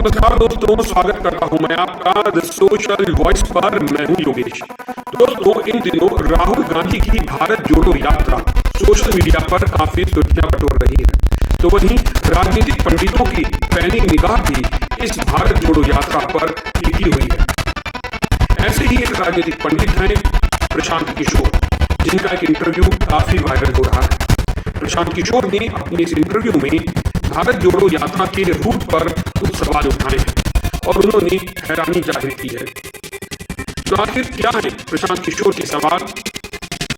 नमस्कार दोस्तों, स्वागत करता हूं मैं आपका द सोशल वॉइस पर। मैं हूं योगेश। दोस्तों, इन दिनों राहुल गांधी की भारत जोड़ो यात्रा सोशल मीडिया पर काफी सुर्खियां बटोर रही है। तो वहीं राजनीतिक पंडितों की पैनी निगाह भी इस भारत जोड़ो यात्रा पर टिकी हुई है। ऐसे ही एक राजनीतिक पंडित हैं प्रशांत किशोर, जिनका एक इंटरव्यू काफी वायरल हो रहा है। प्रशांत किशोर ने अपने इस इंटरव्यू में भारत जोड़ो यात्रा के रूट पर कुछ सवाल उठाए हैं और उन्होंने हैरानी जाहिर की है। तो आखिर क्या है प्रशांत किशोर के सवाल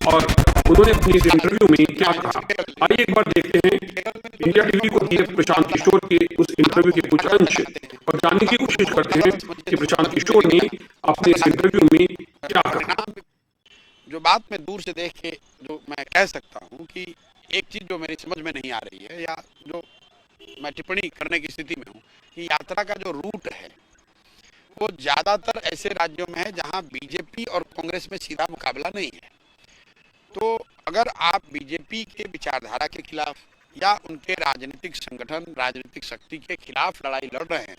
और उन्होंने अपने इस इंटरव्यू में क्या कहा, आइए एक बार देखते हैं इंडिया टीवी को दिए प्रशांत किशोर के उस इंटरव्यू के कुछ अंश और जानने की कोशिश करते हैं कि प्रशांत किशोर ने अपने इस इंटरव्यू में क्या कहा। जो बात मैं दूर से देख के जो मैं कह सकता हूँ कि एक चीज जो मेरी समझ में नहीं आ रही है या जो मैं टिप्पणी करने की स्थिति में हूँ कि यात्रा का जो रूट है वो ज्यादातर ऐसे राज्यों में है जहाँ बीजेपी और कांग्रेस में सीधा मुकाबला नहीं है। तो अगर आप बीजेपी के विचारधारा के खिलाफ या उनके राजनीतिक संगठन, राजनीतिक शक्ति के खिलाफ लड़ाई लड़ रहे हैं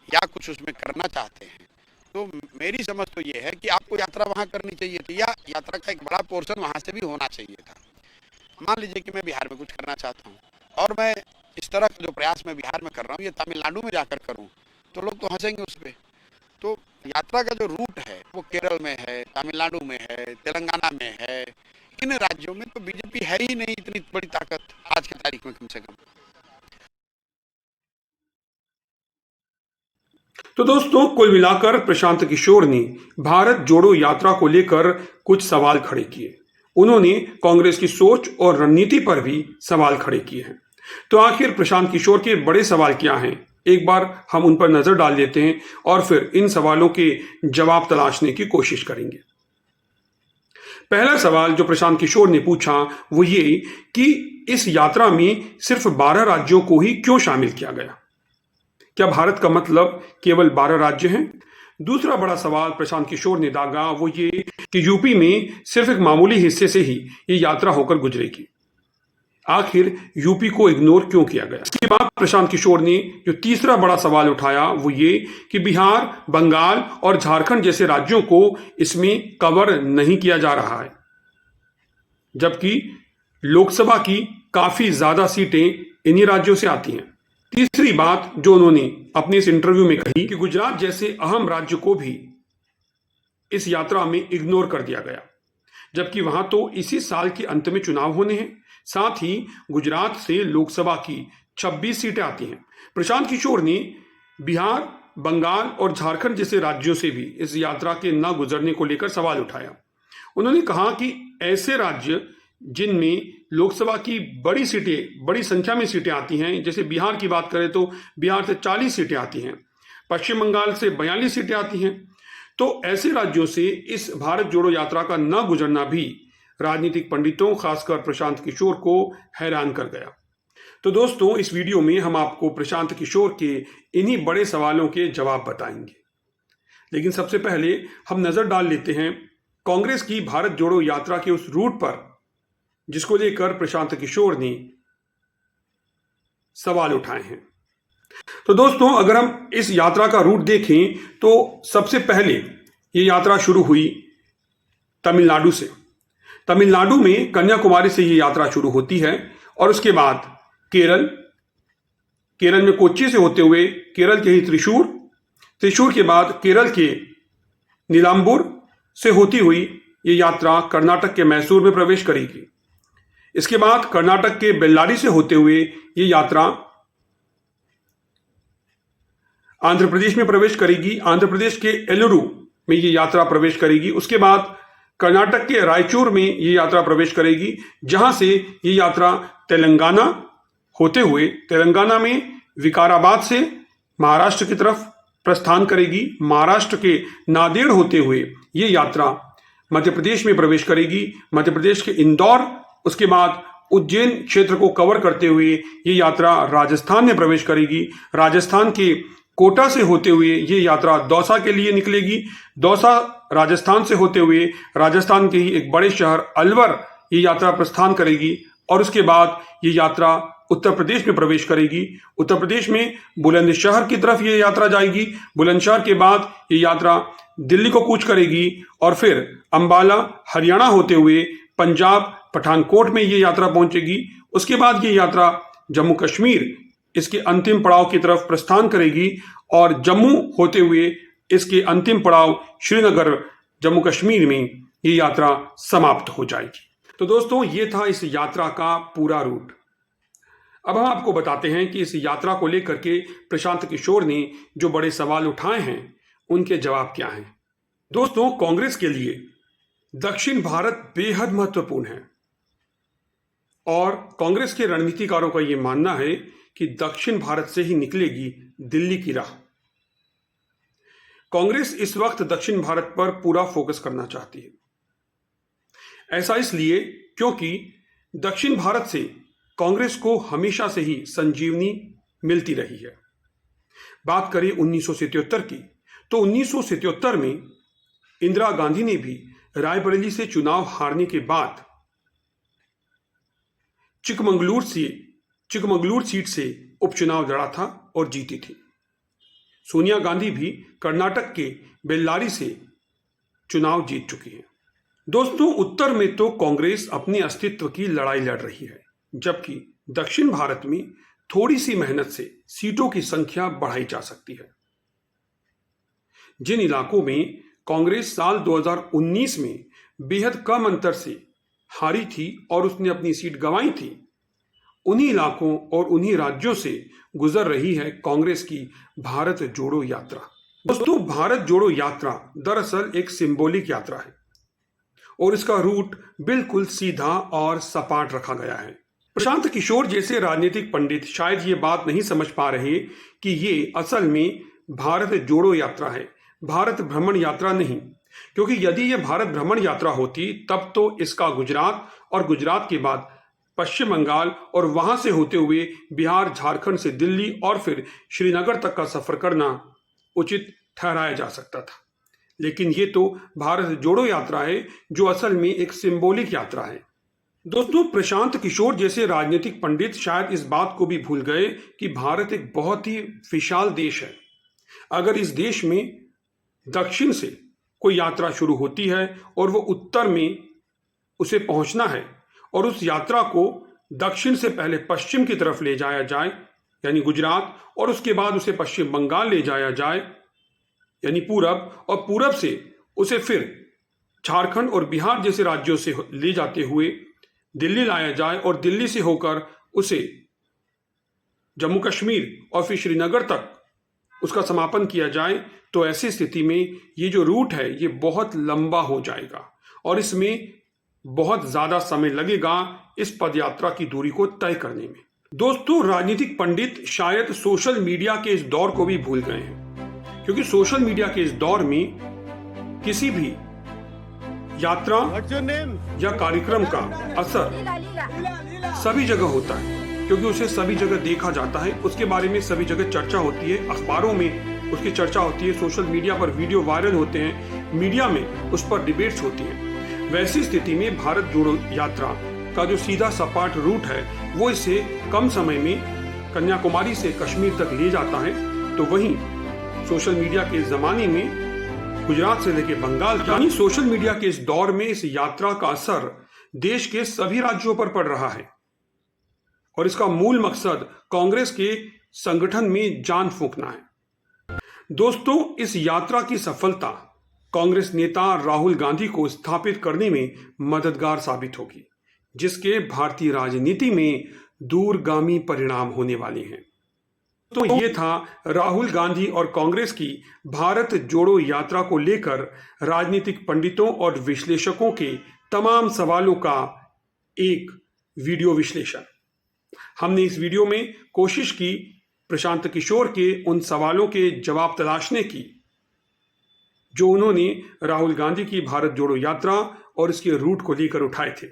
या कुछ उसमें करना चाहते हैं, तो मेरी समझ तो ये है कि आपको यात्रा वहाँ करनी चाहिए थी या यात्रा का एक बड़ा पोर्शन वहाँ से भी होना चाहिए था। मान लीजिए कि मैं बिहार में कुछ करना चाहता हूँ और मैं इस तरह का जो प्रयास मैं बिहार में कर रहा हूँ ये तमिलनाडु में जाकर करूँ तो लोग तो हंसेंगे उस पर। तो यात्रा का जो रूट है वो केरल में है, तमिलनाडु में है, तेलंगाना में है। इन राज्यों में तो बीजेपी है ही नहीं इतनी बड़ी ताकत आज की तारीख में, कम से कम। तो दोस्तों, कुल मिलाकर प्रशांत किशोर ने भारत जोड़ो यात्रा को लेकर कुछ सवाल खड़े किए। उन्होंने कांग्रेस की सोच और रणनीति पर भी सवाल खड़े किए हैं। तो आखिर प्रशांत किशोर के बड़े सवाल क्या हैं, एक बार हम उन पर नजर डाल देते हैं और फिर इन सवालों के जवाब तलाशने की कोशिश करेंगे। पहला सवाल जो प्रशांत किशोर ने पूछा वो ये कि इस यात्रा में सिर्फ 12 राज्यों को ही क्यों शामिल किया गया। क्या भारत का मतलब केवल 12 राज्य हैं? दूसरा बड़ा सवाल प्रशांत किशोर ने दागा वो ये कि यूपी में सिर्फ एक मामूली हिस्से से ही ये यात्रा होकर गुजरेगी। आखिर यूपी को इग्नोर क्यों किया गया? इसके बाद प्रशांत किशोर ने जो तीसरा बड़ा सवाल उठाया वो ये कि बिहार, बंगाल और झारखंड जैसे राज्यों को इसमें कवर नहीं किया जा रहा है, जबकि लोकसभा की काफी ज्यादा सीटें इन्हीं राज्यों से आती हैं। तीसरी बात जो उन्होंने अपने इस इंटरव्यू में कही कि गुजरात जैसे अहम राज्य को भी इस यात्रा में इग्नोर कर दिया गया, जबकि वहां तो इसी साल के अंत में चुनाव होने हैं। साथ ही गुजरात से लोकसभा की 26 सीटें आती हैं। प्रशांत किशोर ने बिहार, बंगाल और झारखंड जैसे राज्यों से भी इस यात्रा के न गुजरने को लेकर सवाल उठाया। उन्होंने कहा कि ऐसे राज्य जिनमें लोकसभा की बड़ी संख्या में सीटें आती हैं, जैसे बिहार की बात करें तो बिहार से 40 सीटें आती हैं, पश्चिम बंगाल से 42 सीटें आती हैं। तो ऐसे राज्यों से इस भारत जोड़ो यात्रा का न गुजरना भी राजनीतिक पंडितों, खासकर प्रशांत किशोर को हैरान कर गया। तो दोस्तों, इस वीडियो में हम आपको प्रशांत किशोर के इन्हीं बड़े सवालों के जवाब बताएंगे। लेकिन सबसे पहले हम नजर डाल लेते हैं कांग्रेस की भारत जोड़ो यात्रा के उस रूट पर जिसको लेकर प्रशांत किशोर ने सवाल उठाए हैं। तो दोस्तों, अगर हम इस यात्रा का रूट देखें तो सबसे पहले ये यात्रा शुरू हुई तमिलनाडु से। तमिलनाडु में कन्याकुमारी से ये यात्रा शुरू होती है और उसके बाद केरल में कोच्चि से होते हुए केरल के ही त्रिशूर के बाद केरल के नीलांबूर से होती हुई ये यात्रा कर्नाटक के मैसूर में प्रवेश करेगी। इसके बाद कर्नाटक के बेल्लारी से होते हुए ये यात्रा आंध्र प्रदेश में प्रवेश करेगी। आंध्र प्रदेश के एलुरु में ये यात्रा प्रवेश करेगी। उसके बाद कर्नाटक के रायचूर में ये यात्रा प्रवेश करेगी, जहां से ये यात्रा तेलंगाना होते हुए तेलंगाना में विकाराबाद से महाराष्ट्र की तरफ प्रस्थान करेगी। महाराष्ट्र के नांदेड़ होते हुए ये यात्रा मध्य प्रदेश में प्रवेश करेगी। मध्य प्रदेश के इंदौर, उसके बाद उज्जैन क्षेत्र को कवर करते हुए ये यात्रा राजस्थान में प्रवेश करेगी। राजस्थान के कोटा से होते हुए ये यात्रा दौसा के लिए निकलेगी। दौसा राजस्थान से होते हुए राजस्थान के ही एक बड़े शहर अलवर ये यात्रा प्रस्थान करेगी और उसके बाद ये यात्रा उत्तर प्रदेश में प्रवेश करेगी। उत्तर प्रदेश में बुलंदशहर की तरफ ये यात्रा जाएगी। बुलंदशहर के बाद ये यात्रा दिल्ली को कूच करेगी और फिर अंबाला हरियाणा होते हुए पंजाब पठानकोट में ये यात्रा पहुंचेगी। उसके बाद ये यात्रा जम्मू कश्मीर इसके अंतिम पड़ाव की तरफ प्रस्थान करेगी और जम्मू होते हुए इसके अंतिम पड़ाव श्रीनगर जम्मू कश्मीर में ये यात्रा समाप्त हो जाएगी। तो दोस्तों, ये था इस यात्रा का पूरा रूट। अब हम आपको बताते हैं कि इस यात्रा को लेकर के प्रशांत किशोर ने जो बड़े सवाल उठाए हैं उनके जवाब क्या हैं। दोस्तों, कांग्रेस के लिए दक्षिण भारत बेहद महत्वपूर्ण है और कांग्रेस के रणनीतिकारों का यह मानना है कि दक्षिण भारत से ही निकलेगी दिल्ली की राह। कांग्रेस इस वक्त दक्षिण भारत पर पूरा फोकस करना चाहती है। ऐसा इसलिए क्योंकि दक्षिण भारत से कांग्रेस को हमेशा से ही संजीवनी मिलती रही है। बात करें 1977 की, तो 1977 में इंदिरा गांधी ने भी रायबरेली से चुनाव हारने के बाद चिकमंगलूर सीट से उपचुनाव लड़ा था और जीती थी। सोनिया गांधी भी कर्नाटक के बेल्लारी से चुनाव जीत चुकी है। दोस्तों, उत्तर में तो कांग्रेस अपने अस्तित्व की लड़ाई लड़ रही है, जबकि दक्षिण भारत में थोड़ी सी मेहनत से सीटों की संख्या बढ़ाई जा सकती है। जिन इलाकों में कांग्रेस साल 2019 में बेहद कम अंतर से हारी थी और उसने अपनी सीट गंवाई थी, उन्हीं इलाकों और उन्हीं राज्यों से गुजर रही है कांग्रेस की भारत जोड़ो यात्रा। दोस्तों, भारत जोड़ो यात्रा दरअसल एक सिंबॉलिक यात्रा है और इसका रूट बिल्कुल सीधा और सपाट रखा गया है। प्रशांत किशोर जैसे राजनीतिक पंडित शायद ये बात नहीं समझ पा रहे कि ये असल में भारत जोड़ो यात्रा है, भारत भ्रमण यात्रा नहीं। क्योंकि यदि ये भारत भ्रमण यात्रा होती तब तो इसका गुजरात और गुजरात के बाद पश्चिम बंगाल और वहां से होते हुए बिहार, झारखंड से दिल्ली और फिर श्रीनगर तक का सफर करना उचित ठहराया जा सकता था। लेकिन ये तो भारत जोड़ो यात्रा है जो असल में एक सिंबॉलिक यात्रा है। दोस्तों, प्रशांत किशोर जैसे राजनीतिक पंडित शायद इस बात को भी भूल गए कि भारत एक बहुत ही विशाल देश है। अगर इस देश में दक्षिण से कोई यात्रा शुरू होती है और वो उत्तर में उसे पहुंचना है और उस यात्रा को दक्षिण से पहले पश्चिम की तरफ ले जाया जाए यानी गुजरात, और उसके बाद उसे पश्चिम बंगाल ले जाया जाए यानी पूरब, और पूरब से उसे फिर झारखंड और बिहार जैसे राज्यों से ले जाते हुए दिल्ली लाया जाए और दिल्ली से होकर उसे जम्मू कश्मीर और फिर श्रीनगर तक उसका समापन किया जाए, तो ऐसी स्थिति में ये जो रूट है ये बहुत लंबा हो जाएगा और इसमें बहुत ज्यादा समय लगेगा इस पदयात्रा की दूरी को तय करने में। दोस्तों, राजनीतिक पंडित शायद सोशल मीडिया के इस दौर को भी भूल गए हैं, क्योंकि सोशल मीडिया के इस दौर में किसी भी यात्रा या कार्यक्रम का असर सभी जगह होता है, क्योंकि उसे सभी जगह देखा जाता है, उसके बारे में सभी जगह चर्चा होती है, अखबारों में उसकी चर्चा होती है, सोशल मीडिया पर वीडियो वायरल होते हैं, मीडिया में उस पर डिबेट्स होती हैं। वैसी स्थिति में भारत जोड़ो यात्रा का जो सीधा सपाट रूट है वो इसे कम समय में कन्याकुमारी से कश्मीर तक ले जाता है। तो वहीं सोशल मीडिया के जमाने में गुजरात से लेकर बंगाल, यानी सोशल मीडिया के इस दौर में इस यात्रा का असर देश के सभी राज्यों पर पड़ रहा है और इसका मूल मकसद कांग्रेस के संगठन में जान फूंकना है। दोस्तों, इस यात्रा की सफलता कांग्रेस नेता राहुल गांधी को स्थापित करने में मददगार साबित होगी, जिसके भारतीय राजनीति में दूरगामी परिणाम होने वाले हैं। तो ये था राहुल गांधी और कांग्रेस की भारत जोड़ो यात्रा को लेकर राजनीतिक पंडितों और विश्लेषकों के तमाम सवालों का एक वीडियो विश्लेषण। हमने इस वीडियो में कोशिश की प्रशांत किशोर के उन सवालों के जवाब तलाशने की जो उन्होंने राहुल गांधी की भारत जोड़ो यात्रा और इसके रूट को लेकर उठाए थे।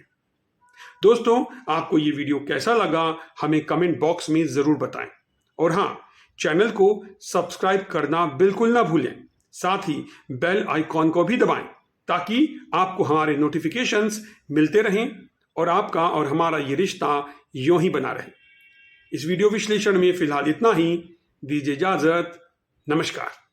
दोस्तों, आपको ये वीडियो कैसा लगा हमें कमेंट बॉक्स में जरूर बताएं और हाँ, चैनल को सब्सक्राइब करना बिल्कुल ना भूलें, साथ ही बेल आइकॉन को भी दबाएं ताकि आपको हमारे नोटिफिकेशंस मिलते रहें और आपका और हमारा ये रिश्ता यूं ही बना रहे। इस वीडियो विश्लेषण में फिलहाल इतना ही। दीजिए इजाजत। नमस्कार।